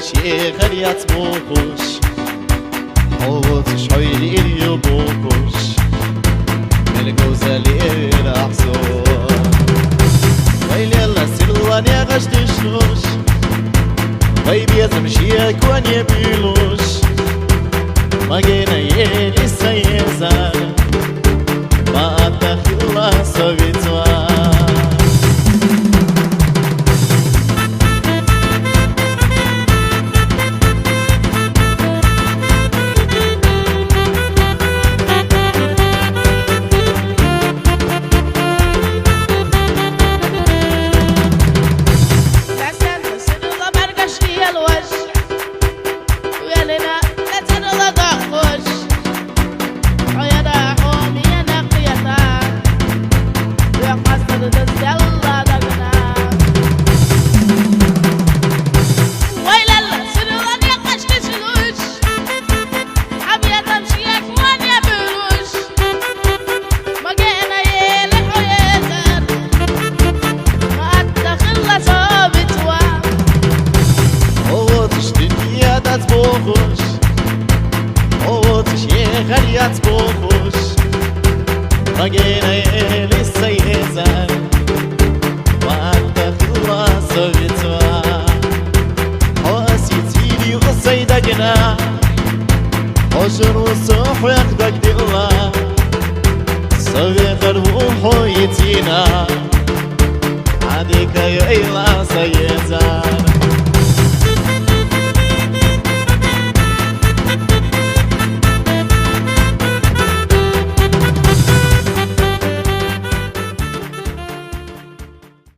شيخ يتبوكوش حوتش حيلي يبوكوش الجوزالي الأحزون ويلي الله سلوان يا غشتشوش غيبي يزمشيك وان يبيلوش ما جينا يلي سيزان ما أدخل الله سويتوان تبوخش اوتش يغلي تبوخش بقينا يلي السيزان وانت في راسه بتوا حواسيتي وصيدقنا حشر وصوح ياخدك دلا صغير الروح يتينا عاديك يا إلا سيزان